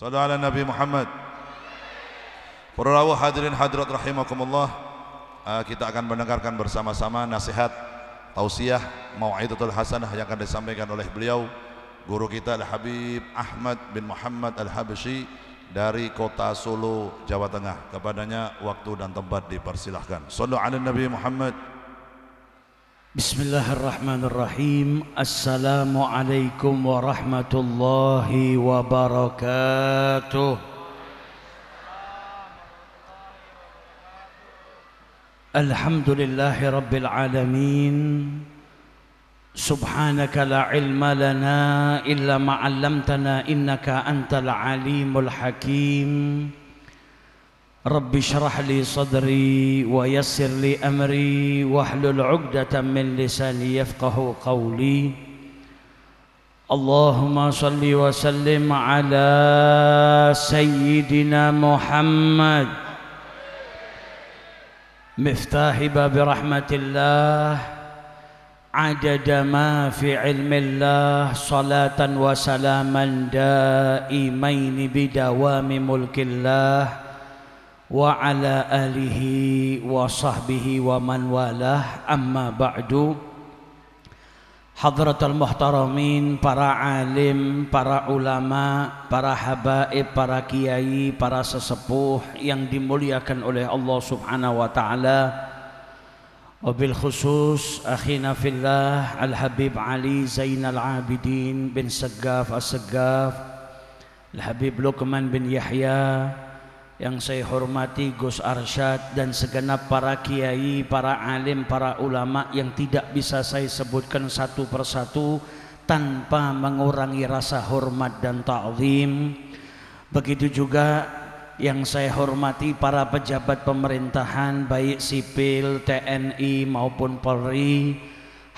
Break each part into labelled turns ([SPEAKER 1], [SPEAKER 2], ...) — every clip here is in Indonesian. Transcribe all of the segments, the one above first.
[SPEAKER 1] Sallu ala Nabi Muhammad. Para rawuh hadirin hadirat rahimakumullah, kita akan mendengarkan bersama-sama nasihat, tausiah, mau'izatul hasanah yang akan disampaikan oleh beliau, guru kita Al-Habib Ahmad bin Muhammad Al-Habsyi dari kota Solo, Jawa Tengah. Kepadanya waktu dan tempat dipersilahkan. Sallu ala Nabi Muhammad.
[SPEAKER 2] Bismillahirrahmanirrahim. Assalamualaikum warahmatullahi wabarakatuh. Alhamdulillahi rabbil alamin. Subhanaka la ilma lana illa ma 'allamtana innaka antal alimul hakim. Rabbi shrah li sadri wa yassir li amri wahlul 'uqdatam min lisani yafqahu qawli. Allahumma salli wa sallim ala sayyidina Muhammad miftahi bab rahmatillah adada ma fi ilmillah salatan wa salaman daimaini bidawami mulkillah wa ala alihi wa sahbihi wa man walah, amma ba'du. Hadratul muhtaramin, para alim, para ulama, para habaib, para kiai, para sesepuh yang dimuliakan oleh Allah subhanahu wa ta'ala, wabil khusus akhina fillah Al-Habib Ali Zainal Abidin bin Saggaf As-Saggaf, Al-Habib Luqman bin Yahya yang saya hormati, Gus Arsyad, dan segenap para kiai, para alim, para ulama yang tidak bisa saya sebutkan satu persatu tanpa mengurangi rasa hormat dan ta'zim. Begitu juga yang saya hormati para pejabat pemerintahan baik sipil, TNI maupun Polri,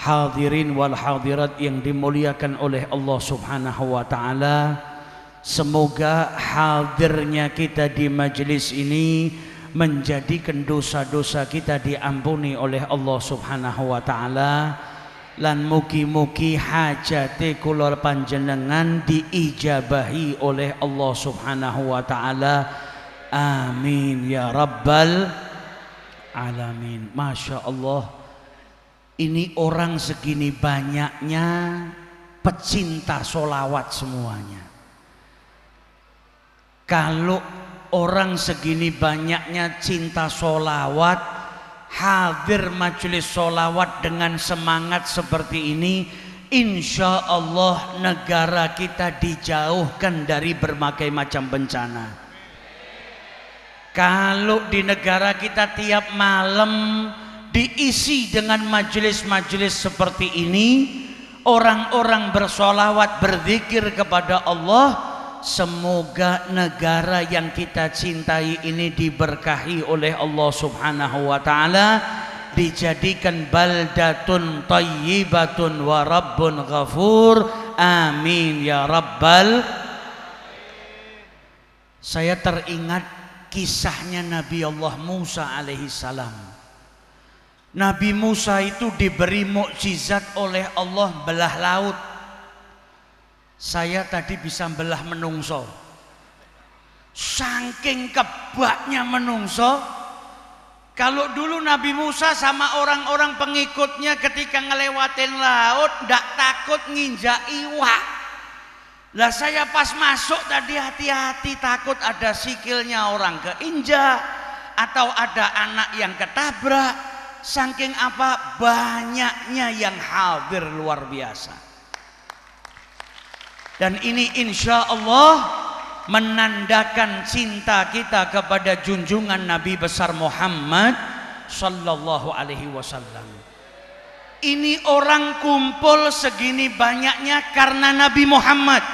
[SPEAKER 2] hadirin wal hadirat yang dimuliakan oleh Allah subhanahu wa ta'ala. Semoga hadirnya kita di majelis ini menjadikan dosa-dosa kita diampuni oleh Allah subhanahu wa ta'ala, lan mugi-mugi hajate kula panjenengan diijabahi oleh Allah subhanahu wa ta'ala. Amin ya rabbal alamin. Masya Allah, ini orang segini banyaknya pecinta sholawat semuanya. Kalau orang segini banyaknya cinta sholawat, hadir majelis sholawat dengan semangat seperti ini, insya Allah negara kita dijauhkan dari berbagai macam bencana. Kalau di negara kita tiap malam diisi dengan majelis-majelis seperti ini, orang-orang bersolawat berzikir kepada Allah, semoga negara yang kita cintai ini diberkahi oleh Allah subhanahu wa ta'ala, dijadikan baldatun tayyibatun wa rabbun ghafur. Amin ya rabbal. Saya teringat kisahnya Nabi Allah Musa alaihi salam. Nabi Musa itu diberi mukjizat oleh Allah belah laut. Saya tadi bisa belah menungso. Saking kebaknya menungso. Kalau dulu Nabi Musa sama orang-orang pengikutnya ketika ngelewatin laut ndak takut nginjak iwak. Lah saya pas masuk tadi hati-hati, takut ada sikilnya orang keinjak atau ada anak yang ketabrak. Saking apa banyaknya yang hadir luar biasa. Dan ini insya Allah menandakan cinta kita kepada junjungan Nabi besar Muhammad sallallahu alaihi wasallam. Ini orang kumpul segini banyaknya karena Nabi Muhammad.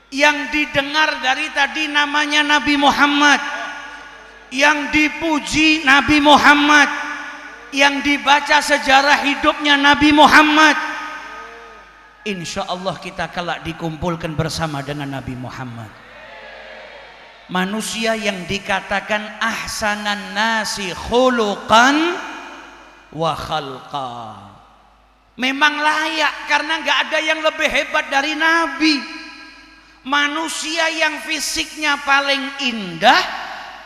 [SPEAKER 2] Yang didengar dari tadi namanya Nabi Muhammad, yang dipuji Nabi Muhammad, yang dibaca sejarah hidupnya Nabi Muhammad. Insya Allah kita kelak dikumpulkan bersama dengan Nabi Muhammad, manusia yang dikatakan ahsanan nasi khuluqan wa khalqa. Memang layak karena nggak ada yang lebih hebat dari Nabi. manusia yang fisiknya paling indah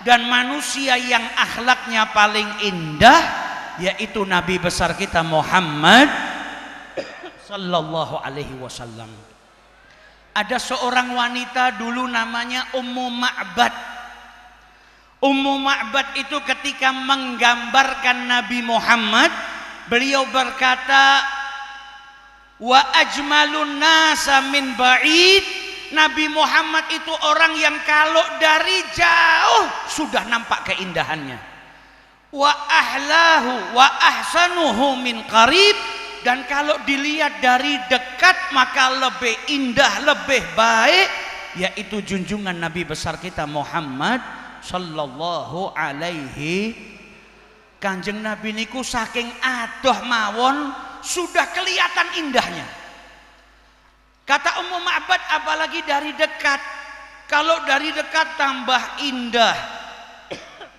[SPEAKER 2] dan manusia yang akhlaknya paling indah yaitu Nabi besar kita Muhammad sallallahu alaihi wasallam. Ada seorang wanita dulu namanya Ummu Ma'bad. Ummu Ma'bad itu ketika menggambarkan Nabi Muhammad, beliau berkata, wa ajmalun nasa min ba'id. Nabi Muhammad itu orang yang kalau dari jauh sudah nampak keindahannya. Wa ahlahu wa ahsanuhu min qarib. Dan kalau dilihat dari dekat maka lebih indah, lebih baik, yaitu junjungan Nabi besar kita Muhammad sallallahu alaihi. Kanjeng Nabi niku saking adoh mawon sudah kelihatan indahnya. Kata Ummu Ma'bad, apalagi dari dekat. Kalau dari dekat tambah indah,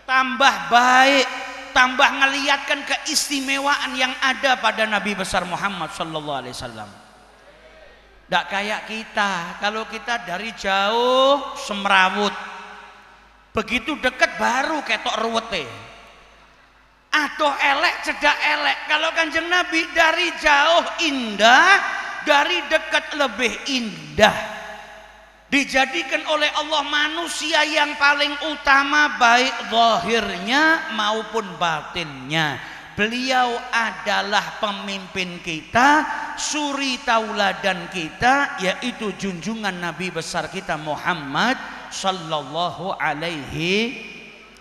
[SPEAKER 2] tambah baik, tambah ngeliatkan keistimewaan yang ada pada Nabi besar Muhammad sallallahu alaihi wasallam. Tidak kayak kita, kalau kita dari jauh semrawut, begitu dekat baru ketok ruwete. Aduh elek cedak elek. Kalau Kanjeng Nabi dari jauh indah, dari dekat lebih indah. Dijadikan oleh Allah manusia yang paling utama baik zahirnya maupun batinnya. Beliau adalah pemimpin kita, suri tauladan kita, yaitu junjungan Nabi besar kita Muhammad sallallahu alaihi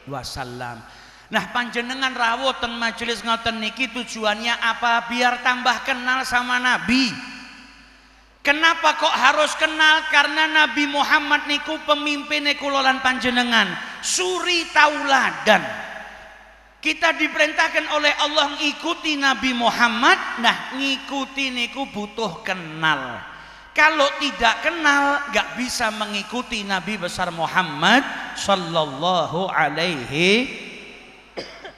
[SPEAKER 2] wasallam. Nah, panjenengan rawuh teng majelis ngoten niki tujuannya apa? Biar tambah kenal sama Nabi. Kenapa kok harus kenal? Karena Nabi Muhammad niku pemimpin kula lan panjenengan, suri tauladan. Kita diperintahkan oleh Allah ngikuti Nabi Muhammad. Nah, ngikuti niku butuh kenal. Kalau tidak kenal, gak bisa mengikuti Nabi besar Muhammad sallallahu alaihi.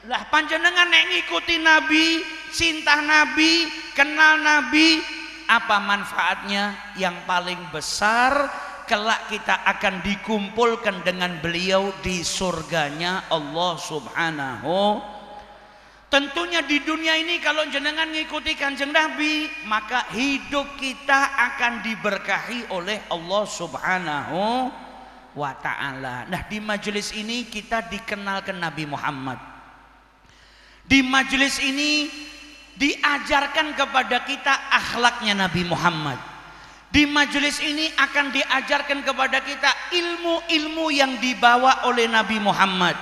[SPEAKER 2] Lah panjenengan nek ngikuti Nabi, cinta Nabi, kenal Nabi, apa manfaatnya? Yang paling besar kelak kita akan dikumpulkan dengan beliau di surganya Allah subhanahu. Tentunya di dunia ini kalau jenengan ngikuti Kanjeng Nabi, maka hidup kita akan diberkahi oleh Allah subhanahu wa ta'ala. Nah, di majelis ini kita dikenalkan Nabi Muhammad. Di majelis ini diajarkan kepada kita akhlaknya Nabi Muhammad. Di majelis ini akan diajarkan kepada kita ilmu-ilmu yang dibawa oleh Nabi Muhammad.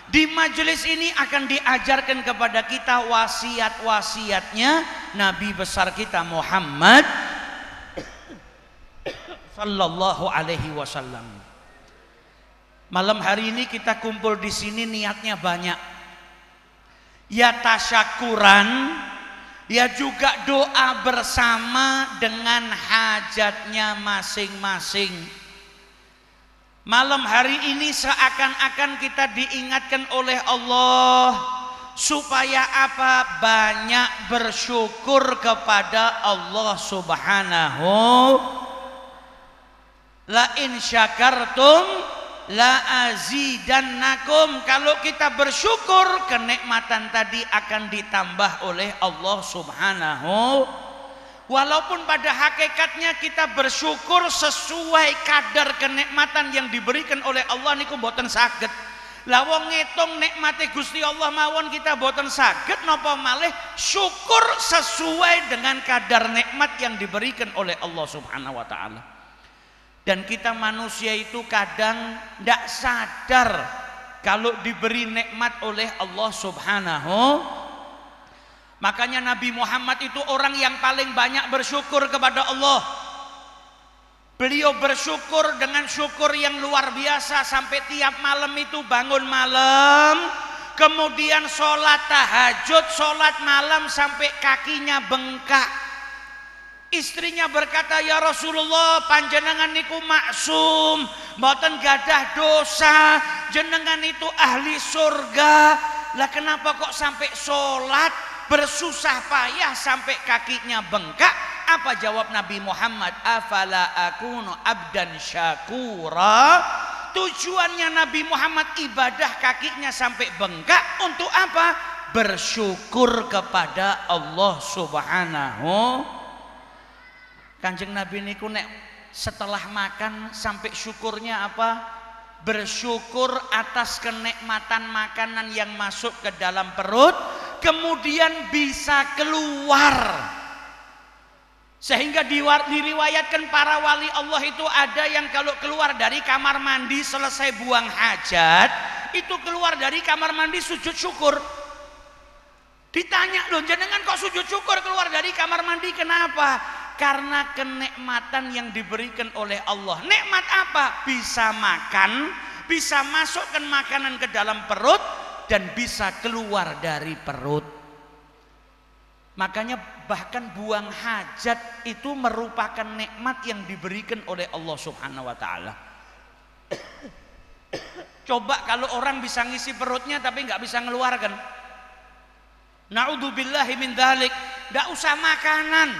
[SPEAKER 2] Di majelis ini akan diajarkan kepada kita wasiat-wasiatnya Nabi besar kita Muhammad sallallahu alaihi wasallam. Malam hari ini kita kumpul di sini niatnya banyak. Ya tasyakuran, ya juga doa bersama dengan hajatnya masing-masing. Malam hari ini seakan-akan kita diingatkan oleh Allah supaya apa? Banyak bersyukur kepada Allah subhanahu. La in syakartum la azidannakum. Kalau kita bersyukur, kenikmatan tadi akan ditambah oleh Allah subhanahu. Walaupun pada hakikatnya kita bersyukur sesuai kadar kenikmatan yang diberikan oleh Allah niku mboten saged. Lah wong ngitung nikmate Gusti Allah mawon kita mboten saged, napa malih syukur sesuai dengan kadar nikmat yang diberikan oleh Allah subhanahu wa ta'ala. Dan kita manusia itu kadang tidak sadar kalau diberi nikmat oleh Allah subhanahu. Makanya Nabi Muhammad itu orang yang paling banyak bersyukur kepada Allah. Beliau bersyukur dengan syukur yang luar biasa. Sampai tiap malam itu bangun malam, kemudian sholat tahajud, sholat malam sampai kakinya bengkak. Istrinya berkata, ya Rasulullah, panjenengan niku maksum, mboten gadah dosa, jenengan itu ahli surga. Lah kenapa kok sampai sholat bersusah payah sampai kakinya bengkak? Apa jawab Nabi Muhammad? Afala akunu abdan syakura. Tujuannya Nabi Muhammad ibadah kakinya sampai bengkak untuk apa? Bersyukur kepada Allah Subhanahu. Kanjeng Nabi niku nek setelah makan sampai syukurnya apa? Bersyukur atas kenikmatan makanan yang masuk ke dalam perut, kemudian bisa keluar. Sehingga diriwayatkan para wali Allah itu ada yang kalau keluar dari kamar mandi selesai buang hajat, itu keluar dari kamar mandi sujud syukur. Ditanya, loh jenengan kok sujud syukur keluar dari kamar mandi, kenapa? Karena kenikmatan yang diberikan oleh Allah. Nikmat apa? Bisa makan, bisa masukkan makanan ke dalam perut, dan bisa keluar dari perut. Makanya bahkan buang hajat itu merupakan nikmat yang diberikan oleh Allah Subhanahu wa taala. Coba kalau orang bisa ngisi perutnya tapi nggak bisa ngeluarkan. Na'udzubillahi min dzalik. Nggak usah makanan.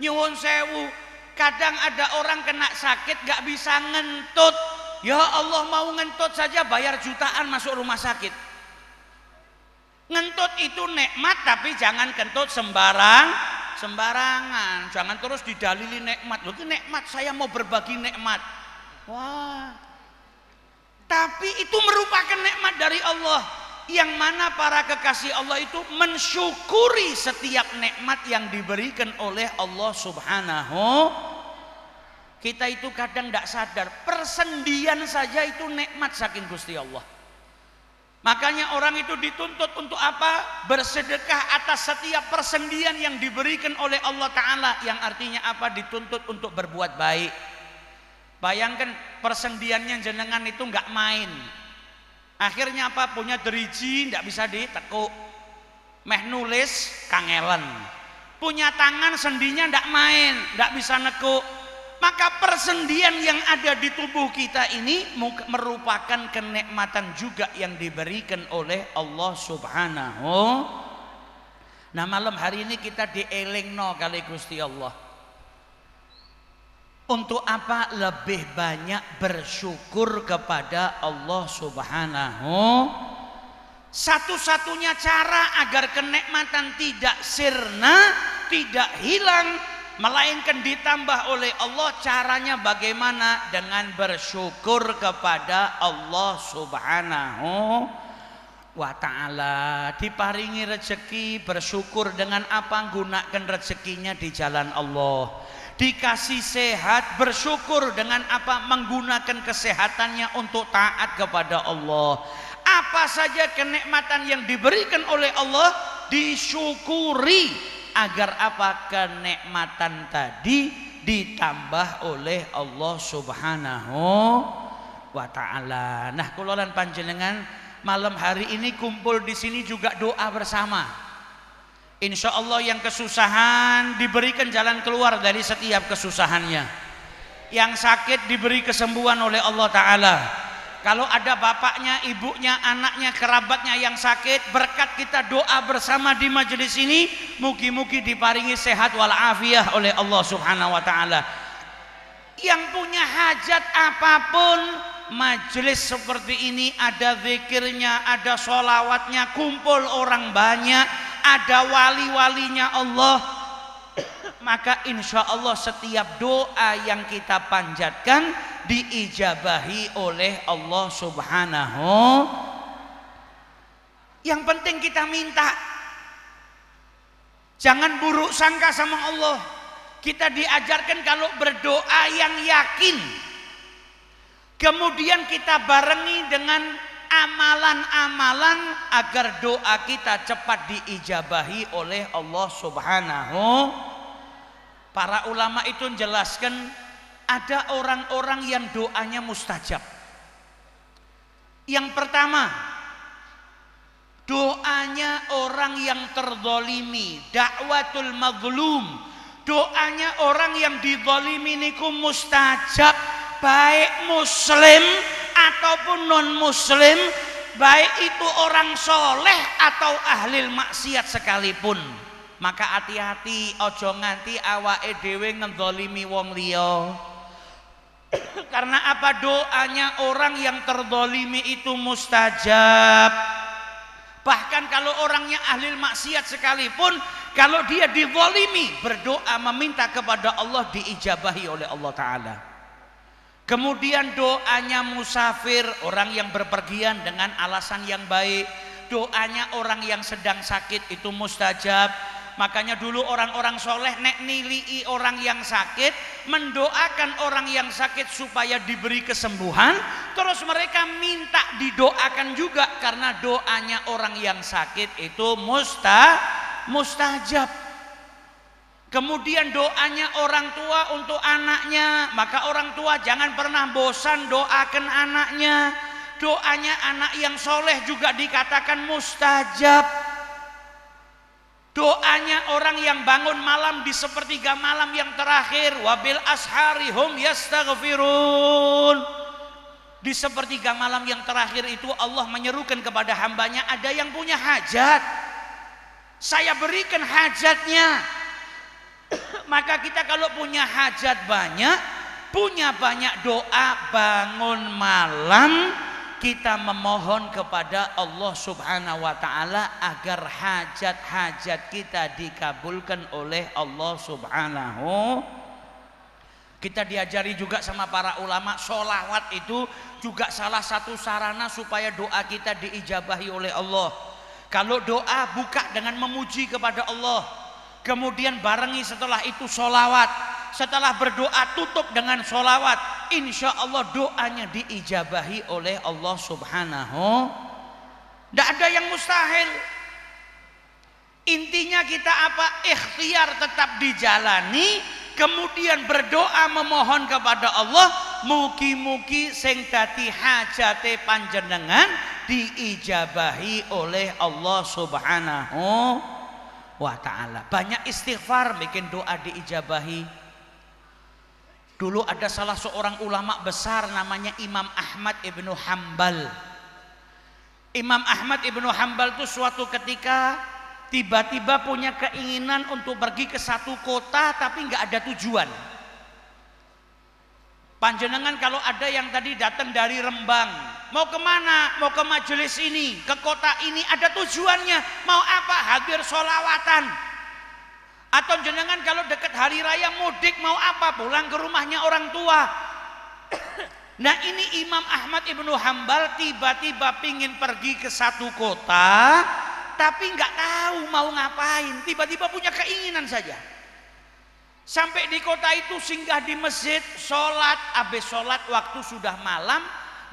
[SPEAKER 2] Nyuwun sewu. Kadang ada orang kena sakit nggak bisa ngentut. Ya Allah, mau ngentut saja bayar jutaan masuk rumah sakit. Ngentut itu nikmat, tapi jangan kentut sembarangan. Jangan terus didalili nikmat. Loh, itu nikmat, saya mau berbagi nikmat. Wah. Tapi itu merupakan nikmat dari Allah, yang mana para kekasih Allah itu mensyukuri setiap nikmat yang diberikan oleh Allah Subhanahu. Kita itu kadang tidak sadar, persendian saja itu nikmat saking Gusti Allah. Makanya orang itu dituntut untuk apa? Bersedekah atas setiap persendian yang diberikan oleh Allah Ta'ala. Yang artinya apa? Dituntut untuk berbuat baik. Bayangkan persendiannya jenengan itu nggak main. Akhirnya apa? Punya driji nggak bisa ditekuk. Meh nulis kangelan. Punya tangan sendinya nggak main, nggak bisa nekuk. Maka persendian yang ada di tubuh kita ini merupakan kenikmatan juga yang diberikan oleh Allah Subhanahu. Nah, malam hari ini kita dielingno kali Gusti Allah. Untuk apa? Lebih banyak bersyukur kepada Allah Subhanahu. Satu-satunya cara agar kenikmatan tidak sirna, tidak hilang, melainkan ditambah oleh Allah, caranya bagaimana? Dengan bersyukur kepada Allah Subhanahu wa ta'ala. Diparingi rezeki, bersyukur dengan apa? Gunakan rezekinya di jalan Allah. Dikasih sehat, bersyukur dengan apa? Menggunakan kesehatannya untuk taat kepada Allah. Apa saja kenikmatan yang diberikan oleh Allah disyukuri, agar apa? Kenikmatan tadi ditambah oleh Allah Subhanahu wa ta'ala. Nah, kula lan panjenengan malam hari ini kumpul di sini juga doa bersama. Insya Allah yang kesusahan diberikan jalan keluar dari setiap kesusahannya. Yang sakit diberi kesembuhan oleh Allah Ta'ala. Kalau ada bapaknya, ibunya, anaknya, kerabatnya yang sakit, berkat kita doa bersama di majelis ini, mugi-mugi diparingi sehat walafiat oleh Allah Subhanahu wa ta'ala. Yang punya hajat apapun, majelis seperti ini ada zikirnya, ada sholawatnya, kumpul orang banyak, ada wali-walinya Allah, maka insya Allah setiap doa yang kita panjatkan diijabahi oleh Allah Subhanahu. Yang penting kita minta, jangan buruk sangka sama Allah. Kita diajarkan kalau berdoa yang yakin, kemudian kita barengi dengan amalan-amalan agar doa kita cepat diijabahi oleh Allah Subhanahu. Para ulama itu menjelaskan ada orang-orang yang doanya mustajab. Yang pertama, doanya orang yang terzalimi, dakwatul mazlum. Doanya orang yang dizalimi niku mustajab, baik muslim ataupun non muslim, baik itu orang soleh atau ahli maksiat sekalipun. Maka hati-hati ojo nganti awake dhewe ngenzalimi wong liya. Karena apa? Doanya orang yang terzalimi itu mustajab. Bahkan kalau orangnya ahli maksiat sekalipun, kalau dia dizalimi, berdoa meminta kepada Allah diijabahi oleh Allah Ta'ala. Kemudian doanya musafir, orang yang berpergian dengan alasan yang baik. Doanya orang yang sedang sakit itu mustajab. Makanya dulu orang-orang soleh nek nilii orang yang sakit, mendoakan orang yang sakit supaya diberi kesembuhan. Terus mereka minta didoakan juga, karena doanya orang yang sakit itu mustajab. Kemudian doanya orang tua untuk anaknya, maka orang tua jangan pernah bosan doakan anaknya. Doanya anak yang soleh juga dikatakan mustajab. Doanya orang yang bangun malam di sepertiga malam yang terakhir, wabil ashari hum yastaghfirun. Di sepertiga malam yang terakhir itu Allah menyerukan kepada hambanya, ada yang punya hajat, saya berikan hajatnya. Maka kita kalau punya hajat banyak, punya banyak doa, bangun malam kita memohon kepada Allah Subhanahu wa Ta'ala agar hajat-hajat kita dikabulkan oleh Allah Subhanahu. Kita diajari juga sama para ulama, sholawat itu juga salah satu sarana supaya doa kita diijabahi oleh Allah. Kalau doa buka dengan memuji kepada Allah, kemudian barengi setelah itu sholawat. Setelah berdoa tutup dengan sholawat, insya Allah doanya diijabahi oleh Allah Subhanahu. Tidak ada yang mustahil. Intinya kita apa? Ikhtiar tetap dijalani, kemudian berdoa memohon kepada Allah, mugi-mugi sing dadi hajate panjenengan diijabahi oleh Allah Subhanahu wa Ta'ala. Banyak istighfar bikin doa diijabahi. Dulu ada salah seorang ulama besar namanya Imam Ahmad ibnu Hambal. Imam Ahmad ibnu Hambal itu suatu ketika tiba-tiba punya keinginan untuk pergi ke satu kota tapi nggak ada tujuan. Panjenengan kalau ada yang tadi datang dari Rembang, mau kemana? Mau ke majelis ini, ke kota ini, ada tujuannya. Mau apa? Hadir sholawatan. Atau jenengan kalau dekat hari raya mudik, mau apa? Pulang ke rumahnya orang tua. Nah ini Imam Ahmad ibnu Hambal tiba-tiba pingin pergi ke satu kota, tapi nggak tahu mau ngapain. Tiba-tiba punya keinginan saja. Sampai di kota itu singgah di masjid, sholat. Habis sholat waktu sudah malam.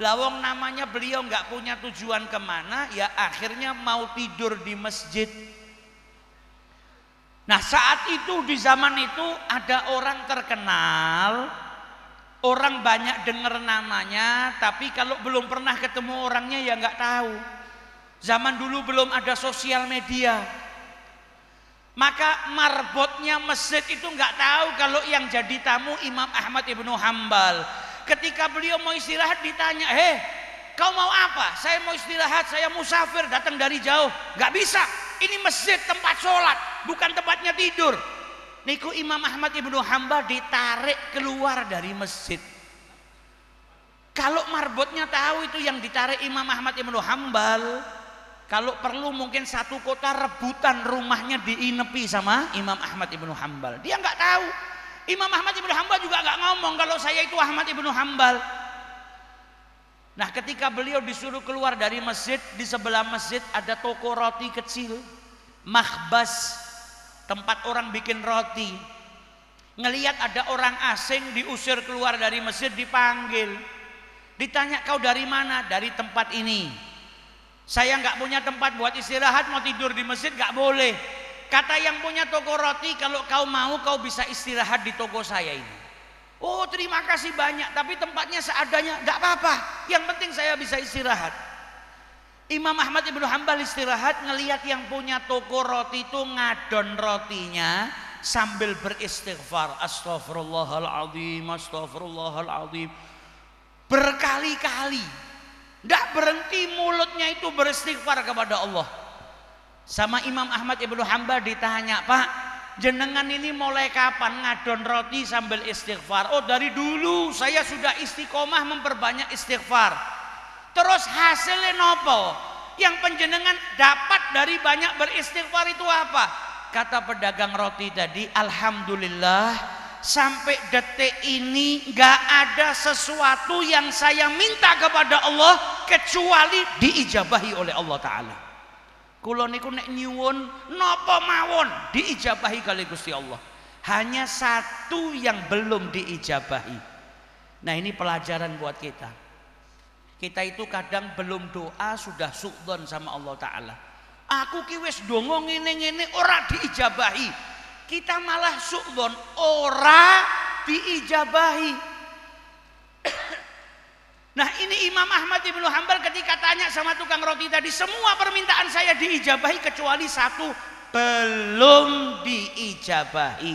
[SPEAKER 2] Lawang namanya beliau nggak punya tujuan kemana, ya akhirnya mau tidur di masjid. Nah saat itu di zaman itu ada orang terkenal, orang banyak dengar namanya, tapi kalau belum pernah ketemu orangnya ya nggak tahu. Zaman dulu belum ada sosial media, maka marbotnya masjid itu nggak tahu kalau yang jadi tamu Imam Ahmad ibnu Hambal. Ketika beliau mau istirahat ditanya, kau mau apa? Saya mau istirahat, saya musafir datang dari jauh. Nggak bisa, ini masjid tempat sholat, bukan tempatnya tidur. Niku Imam Ahmad ibnu Hambal ditarik keluar dari masjid. Kalau marbotnya tahu itu yang ditarik Imam Ahmad ibnu Hambal, kalau perlu mungkin satu kota rebutan rumahnya diinepi sama Imam Ahmad ibnu Hambal. Dia nggak tahu. Imam Ahmad ibnu Hambal juga nggak ngomong kalau saya itu Ahmad ibnu Hambal. Nah ketika beliau disuruh keluar dari masjid, di sebelah masjid ada toko roti kecil, makhbas, tempat orang bikin roti. Ngelihat ada orang asing diusir keluar dari masjid, dipanggil, ditanya, kau dari mana? Dari tempat ini. Saya nggak punya tempat buat istirahat, mau tidur di masjid nggak boleh. Kata yang punya toko roti, kalau kau mau kau bisa istirahat di toko saya ini. Oh terima kasih banyak, tapi tempatnya seadanya. Nggak apa-apa, yang penting saya bisa istirahat. Imam Ahmad ibnu Hambal istirahat, ngelihat yang punya toko roti itu ngadon rotinya sambil beristighfar, astaghfirullahaladzim, astaghfirullahaladzim, berkali-kali. Nggak berhenti mulutnya itu beristighfar kepada Allah. Sama Imam Ahmad Ibnu Hanbal ditanya, Pak, jenengan ini mulai kapan ngadon roti sambil istighfar? Oh, dari dulu saya sudah istiqomah memperbanyak istighfar. Terus hasilnya nopo? Yang penjenengan dapat dari banyak beristighfar itu apa? Kata pedagang roti tadi, alhamdulillah sampai detik ini gak ada sesuatu yang saya minta kepada Allah kecuali diijabahi oleh Allah Ta'ala. Kula niku nek nyuwun napa mawon diijabahi kali Gusti Allah. Hanya satu yang belum diijabahi. Nah, ini pelajaran buat kita. Kita itu kadang belum doa sudah suudzon sama Allah Ta'ala. Aku ki wis donga ngene-ngene ora diijabahi. Kita malah suudzon ora diijabahi. Nah, ini Imam Ahmad Ibnu Hanbal ketika tanya sama tukang roti tadi, semua permintaan saya diijabahi kecuali satu belum diijabahi.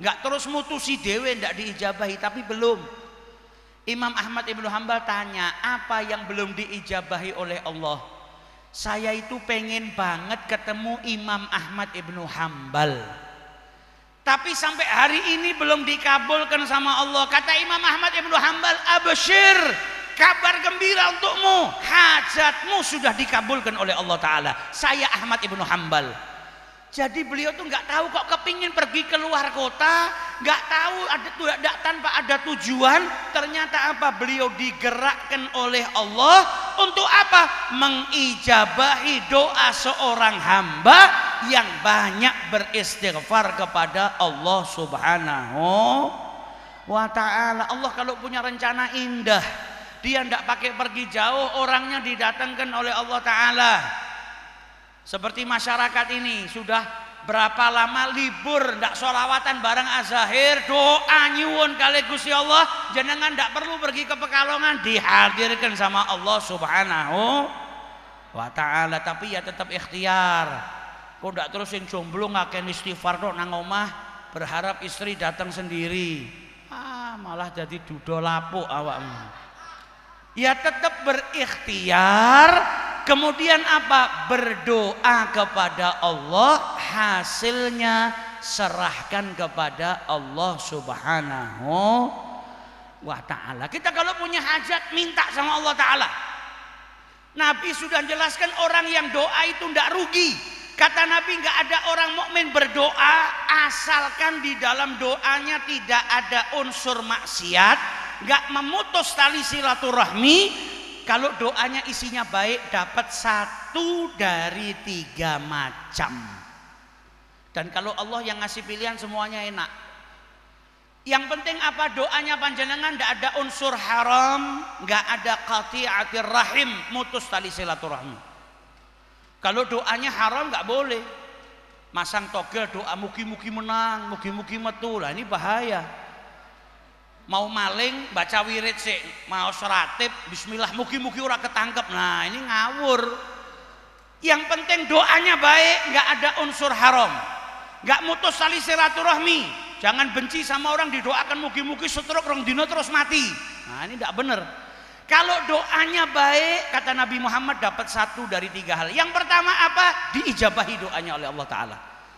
[SPEAKER 2] Enggak terus mutusi dewe ndak diijabahi, tapi belum. Imam Ahmad Ibnu Hanbal tanya, apa yang belum diijabahi oleh Allah? Saya itu pengen banget ketemu Imam Ahmad Ibnu Hanbal, tapi sampai hari ini belum dikabulkan sama Allah. Kata Imam Ahmad Ibnu Hanbal, absyir, kabar gembira untukmu, hajatmu sudah dikabulkan oleh Allah Ta'ala. Saya Ahmad Ibnu Hanbal. Jadi beliau tuh nggak tahu kok kepingin pergi keluar kota, nggak tahu ada tanpa ada tujuan. Ternyata apa? Beliau digerakkan oleh Allah untuk apa? Mengijabahi doa seorang hamba yang banyak beristighfar kepada Allah Subhanahu wa Ta'ala. Allah kalau punya rencana indah, dia tidak pakai pergi jauh, orangnya didatangkan oleh Allah Ta'ala. Seperti masyarakat ini sudah berapa lama libur tidak sholawatan bareng azahir, doa nyuwun kali Gusti Allah, jenengan tidak perlu pergi ke Pekalongan, dihadirkan sama Allah Subhanahu wa Ta'ala. Tapi ya tetap ikhtiar. Kok tidak terus yang jomblo ngaken istighfar tok nang omah berharap istri datang sendiri, malah jadi dudo lapuk awakmu. Ya tetap berikhtiar, kemudian apa? Berdoa kepada Allah, hasilnya serahkan kepada Allah Subhanahu wa Ta'ala. Kita kalau punya hajat minta sama Allah Ta'ala. Nabi sudah jelaskan orang yang doa itu tidak rugi. Kata Nabi, nggak ada orang mukmin berdoa asalkan di dalam doanya tidak ada unsur maksiat, nggak memutus tali silaturahmi. Kalau doanya isinya baik, dapat 1 dari 3 macam. Dan kalau Allah yang ngasih pilihan semuanya enak. Yang penting apa? Doanya panjenengan nggak ada unsur haram, nggak ada qati'atir rahim, mutus tali silaturahmi. Kalau doanya haram nggak boleh. Masang togel doa mugi-mugi menang, mugi-mugi metu, lah ini bahaya. Mau maling baca wirid sih, mau seratib bismillah mugi-mugi ora ketangkep. Nah, ini ngawur. Yang penting doanya baik, nggak ada unsur haram, nggak mutus tali silaturahmi. Jangan benci sama orang didoakan mugi-mugi setruk rong dino terus mati. Nah, ini tidak benar. Kalau doanya baik, kata Nabi Muhammad, dapat 1 dari 3 hal. Yang pertama apa? Diijabahi doanya oleh Allah Ta'ala,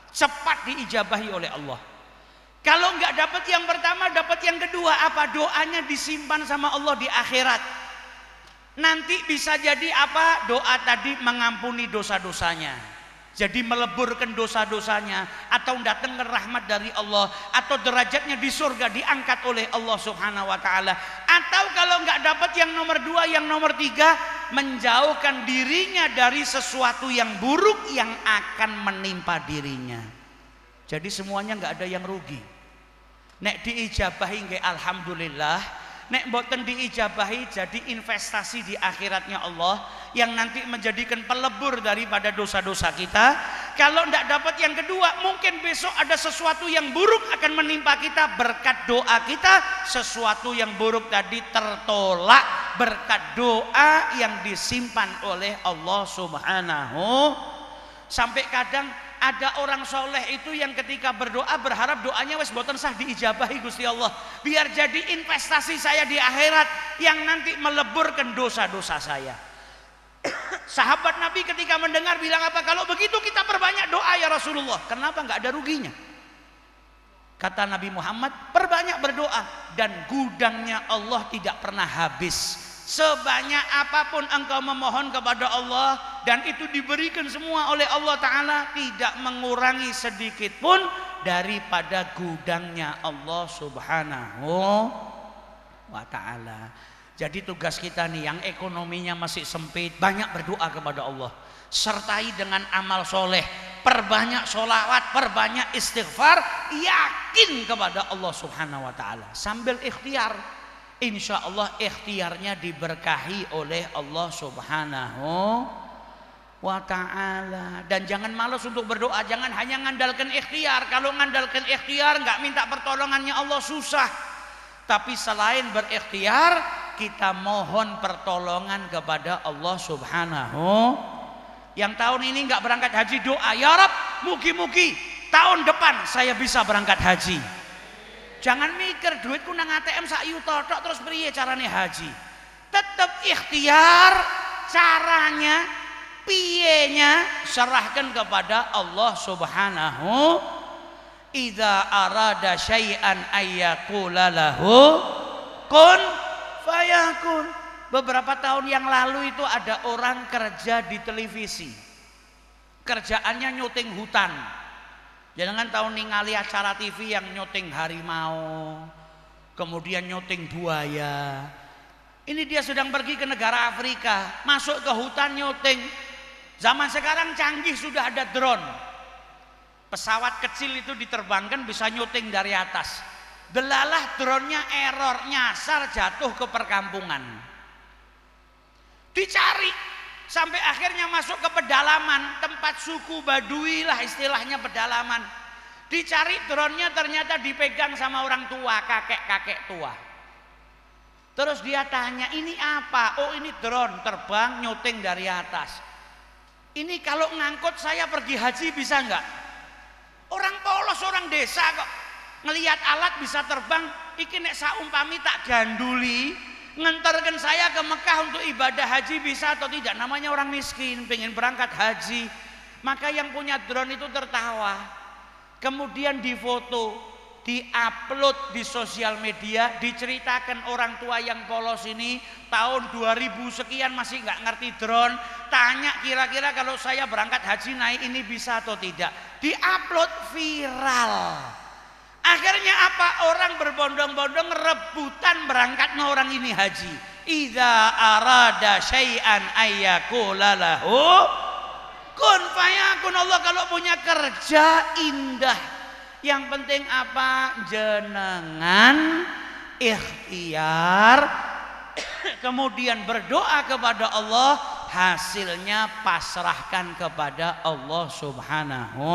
[SPEAKER 2] cepat diijabahi oleh Allah. Kalau nggak dapat yang pertama, dapat yang kedua apa? Doanya disimpan sama Allah di akhirat. Nanti bisa jadi apa? Doa tadi mengampuni dosa-dosanya, jadi meleburkan dosa-dosanya, atau datang ke rahmat dari Allah, atau derajatnya di surga diangkat oleh Allah Subhanahu wa Ta'ala. Atau kalau nggak dapat yang nomor 2, yang nomor 3, menjauhkan dirinya dari sesuatu yang buruk yang akan menimpa dirinya. Jadi semuanya nggak ada yang rugi. Nek diijabahi nggih alhamdulillah, nek mboten diijabahi jadi investasi di akhiratnya Allah yang nanti menjadikan pelebur daripada dosa-dosa kita. Kalau tidak dapat yang kedua, mungkin besok ada sesuatu yang buruk akan menimpa kita. Berkat doa kita, sesuatu yang buruk tadi tertolak berkat doa yang disimpan oleh Allah Subhanahu. Sampai kadang ada orang soleh itu yang ketika berdoa berharap doanya wis boten sah diijabahi Gusti Allah, biar jadi investasi saya di akhirat yang nanti meleburkan dosa-dosa saya. Sahabat Nabi ketika mendengar bilang apa? Kalau begitu kita perbanyak doa ya Rasulullah. Kenapa nggak ada ruginya? Kata Nabi Muhammad, perbanyak berdoa dan gudangnya Allah tidak pernah habis. Sebanyak apapun engkau memohon kepada Allah dan itu diberikan semua oleh Allah Ta'ala, tidak mengurangi sedikit pun daripada gudangnya Allah Subhanahu wa Ta'ala. Jadi tugas kita nih yang ekonominya masih sempit, banyak berdoa kepada Allah, sertai dengan amal soleh, perbanyak sholawat, perbanyak istighfar, yakin kepada Allah Subhanahu wa Ta'ala sambil ikhtiar. Insya Allah ikhtiarnya diberkahi oleh Allah Subhanahu wa Ta'ala. Dan jangan malas untuk berdoa, jangan hanya ngandalkan ikhtiar. Kalau ngandalkan ikhtiar nggak minta pertolongannya Allah susah. Tapi selain berikhtiar, kita mohon pertolongan kepada Allah Subhanahu. Yang tahun ini nggak berangkat haji, doa ya Rabb, mugi-mugi tahun depan saya bisa berangkat haji. Jangan mikir duitku nang ATM sak yuta tok terus priye carane haji. Tetap ikhtiar, caranya piyenya serahkan kepada Allah Subhanahu. Idza arada syai'an ayyaqula lahu kun fayakun. Beberapa tahun yang lalu itu ada orang kerja di televisi, kerjaannya nyuting hutan. Jangan tahun ningali acara TV yang nyuting harimau, kemudian nyuting buaya. Ini dia sedang pergi ke negara Afrika, masuk ke hutan nyuting. Zaman sekarang canggih, sudah ada drone. Pesawat kecil itu diterbangkan bisa nyuting dari atas. Delalah dronenya error, nyasar jatuh ke perkampungan. Dicari sampai akhirnya masuk ke pedalaman, tempat suku Badui lah istilahnya, pedalaman. Dicari dronenya, ternyata dipegang sama orang tua, kakek-kakek tua. Terus dia tanya, ini apa? Oh ini drone terbang nyuting dari atas. Ini kalau ngangkut saya pergi haji bisa enggak? Orang polos, orang desa kok ngelihat alat bisa terbang. Iki nek saumpami tak ganduli ngantarkan saya ke Mekah untuk ibadah haji bisa atau tidak? Namanya orang miskin pengen berangkat haji. Maka yang punya drone itu tertawa, kemudian difoto, diupload di sosial media, diceritakan orang tua yang polos ini tahun 2000 sekian masih nggak ngerti drone, tanya kira-kira kalau saya berangkat haji naik ini bisa atau tidak, diupload viral. Akhirnya apa? Orang berbondong-bondong rebutan berangkat no orang ini haji. Idza arada syai'an ayyaqula lahu kun fayakun. Allah kalau punya kerja indah, yang penting apa? Jenengan ikhtiar, kemudian berdoa kepada Allah, hasilnya pasrahkan kepada Allah Subhanahu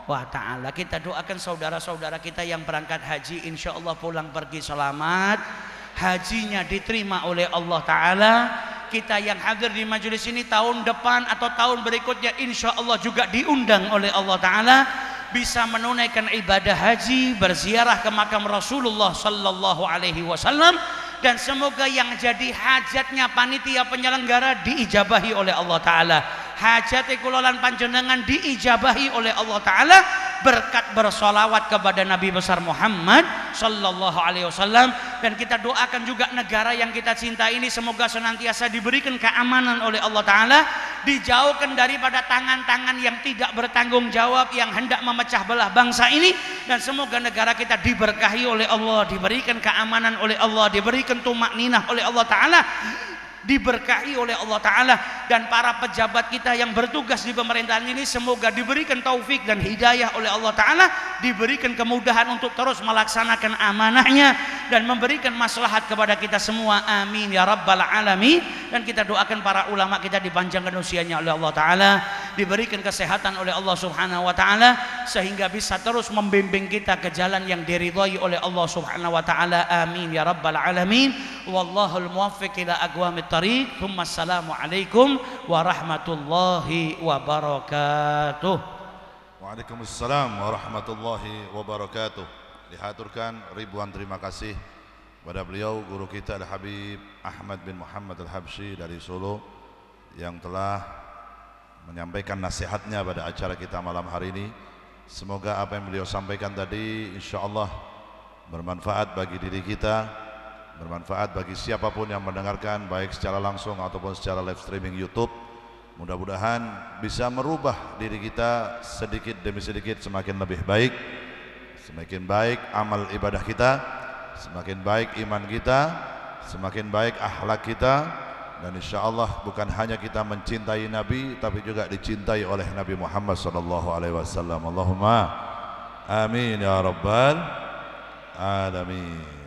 [SPEAKER 2] wa Ta'ala. Kita doakan saudara-saudara kita yang berangkat haji, insya Allah pulang pergi selamat, hajinya diterima oleh Allah Ta'ala. Kita yang hadir di majelis ini tahun depan atau tahun berikutnya insya Allah juga diundang oleh Allah Ta'ala, bisa menunaikan ibadah haji, berziarah ke makam Rasulullah Sallallahu Alaihi Wasallam. Dan semoga yang jadi hajatnya panitia penyelenggara diijabahi oleh Allah Ta'ala, hajat kulolan panjenengan diijabahi oleh Allah Ta'ala berkat bersolawat kepada Nabi besar Muhammad Sallallahu Alaihi Wasallam. Dan kita doakan juga negara yang kita cinta ini semoga senantiasa diberikan keamanan oleh Allah Ta'ala, dijauhkan daripada tangan-tangan yang tidak bertanggung jawab yang hendak memecah belah bangsa ini. Dan semoga negara kita diberkahi oleh Allah, diberikan keamanan oleh Allah, diberikan tumakninah oleh Allah Ta'ala, diberkahi oleh Allah Ta'ala. Dan para pejabat kita yang bertugas di pemerintahan ini semoga diberikan taufik dan hidayah oleh Allah Ta'ala, diberikan kemudahan untuk terus melaksanakan amanahnya dan memberikan maslahat kepada kita semua, amin ya rabbal alamin. Dan kita doakan para ulama kita dipanjangkan usianya oleh Allah Ta'ala, diberikan kesehatan oleh Allah Subhanahu wa Ta'ala, sehingga bisa terus membimbing kita ke jalan yang diridhai oleh Allah Subhanahu wa Ta'ala, amin ya rabbal alamin. Wallahul muwaffiq ila aqwamit thariq. Assalamu alaikum warahmatullahi wabarakatuh.
[SPEAKER 1] Waalaikumsalam warahmatullahi wabarakatuh. Dihaturkan ribuan terima kasih pada beliau guru kita Al-Habib Ahmad bin Muhammad Al-Habsyi dari Solo yang telah menyampaikan nasihatnya pada acara kita malam hari ini. Semoga apa yang beliau sampaikan tadi insyaallah bermanfaat bagi diri kita, bermanfaat bagi siapapun yang mendengarkan, baik secara langsung ataupun secara live streaming YouTube. Mudah-mudahan bisa merubah diri kita sedikit demi sedikit semakin lebih baik. Semakin baik amal ibadah kita, semakin baik iman kita, semakin baik akhlak kita, dan insyaallah bukan hanya kita mencintai Nabi tapi juga dicintai oleh Nabi Muhammad SAW. Allahumma amin ya rabbal alamin.